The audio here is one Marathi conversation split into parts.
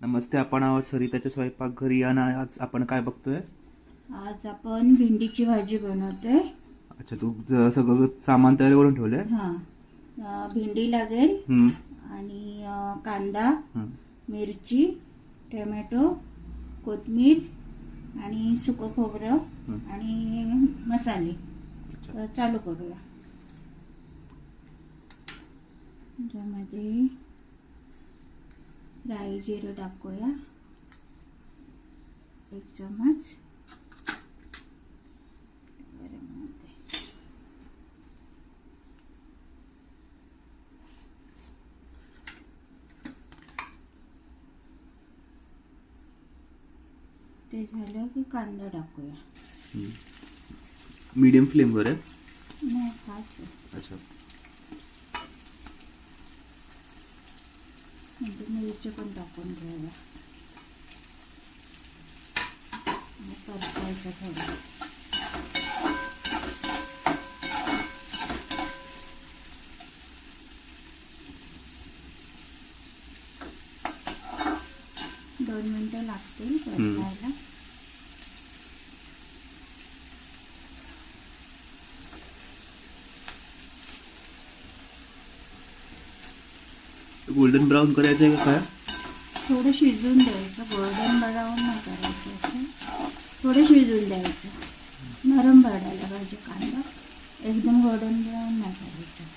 नमस्ते, आपण आहोत सरिताच्या स्वयंपाकघरी आणि आज आपण काय बघतोय? आज आपण भेंडीची भाजी बनवतोय. अच्छा, तू सगळं सामान तयार करून ठेवलंय? भेंडी लागेल हम्म. आणि कांदा, हम्म. मिरची, टोमॅटो, कोथिंबीर आणि सुकं खोबरं आणि मसाले. अच्छा. तर चालू करूया. त्यामध्ये राई जिरं टाकूया 1 चम्मच. ते झालं की कांदा टाकूया. मीडियम फ्लेमवर आहे? नाही, फास्ट आहे. अच्छा. म्हणजे मिरची पण टाकून घ्यायला. परतायचं थोडं. दोन मिनिटं लागतील परतायला. गोल्डन ब्राऊन करायचं आहे का काय? थोडं शिजून द्यायचं, गोल्डन ब्राऊन नाही करायचं. थोडं शिजून द्यायचं, नरम पडायला पाहिजे कांदा. एकदम गोल्डन ब्राऊन नाही करायचं.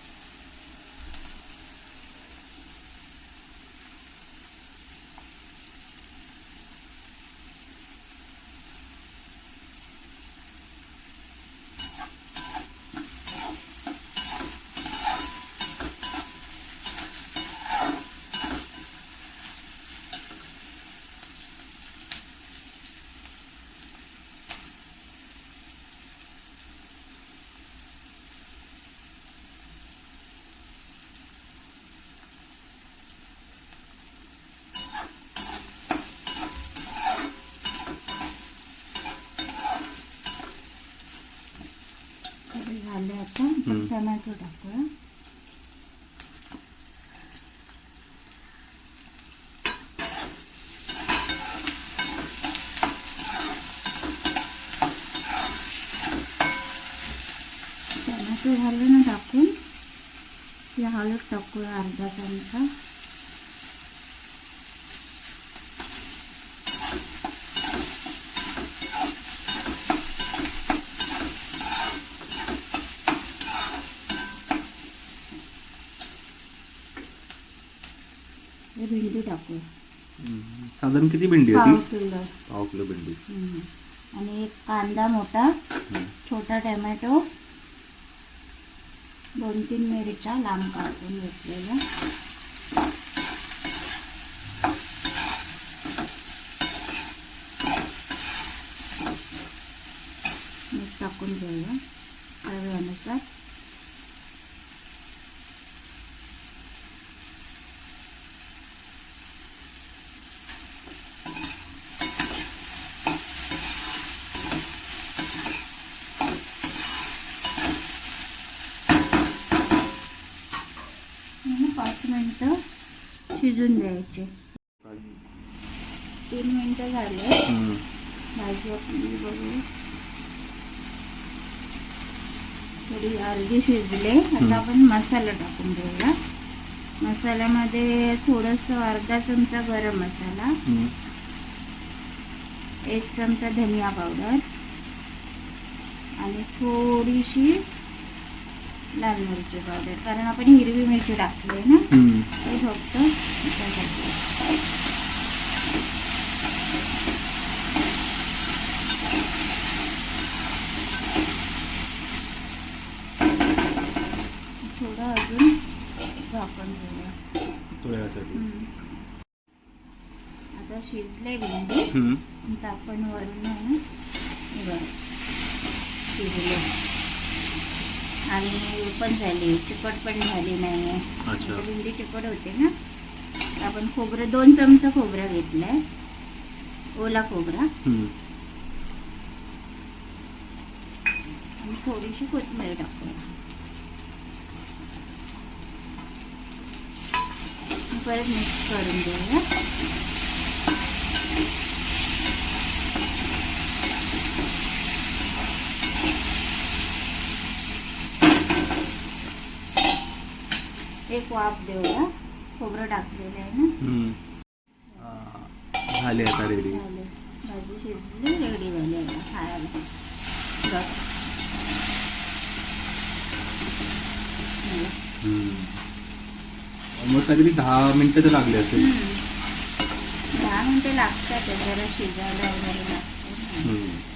झाले आता. टोमॅटो टाकूया. टोमॅटो झाले ना टाकून, हळद टाकूया अर्धा चमचा. भेंडी टाकूया. साधारण किती भेंडी पाव होती? किलो. पाव किलो भेंडी. आणि एक कांदा मोठा, छोटा टोमॅटो, 2-3 मिरच्या लांब कापून घेतलेल्या. मीठ टाकून घेऊया चवीनुसार. आणि 5 मिनिटं शिजून द्यायचे. 3 मिनिटं झाले. भाजी आपली बघू, थोडी अर्धी शिजले. आता आपण मसाला टाकून घेऊया. मसाल्यामध्ये थोडंसं अर्धा चमचा गरम मसाला, 1 चमचा धनिया पावडर आणि थोडीशी लाल मिरची पावडर, कारण आपण हिरवी मिरची टाकली ना, ते फक्त थोडं अजून झाकण घेऊया थोड्यासाठी. आता शिजले भेंडी. आता आपण वरून आहे ना शिजले आणि पण झाली, चिकट पण झाली नाही. भेंडी चिकट होते ना. आपण खोबरं 2 चमचा खोबरा घेतलाय, ओला खोबरा, आणि थोडीशी कोथिंबीर टाकूया. परत मिक्स करून घेऊया. एक वाफ देऊया. खोबरं टाकलेलं आहे ना. झाले आता रेडी. झाले. भाजी शिजली, रेडी झाली आता खायला. बस. मग काहीतरी 10 मिनिटं तर लागले असेल. 10 मिनिटं लागतात जरा शिजायला वगैरे लागतं.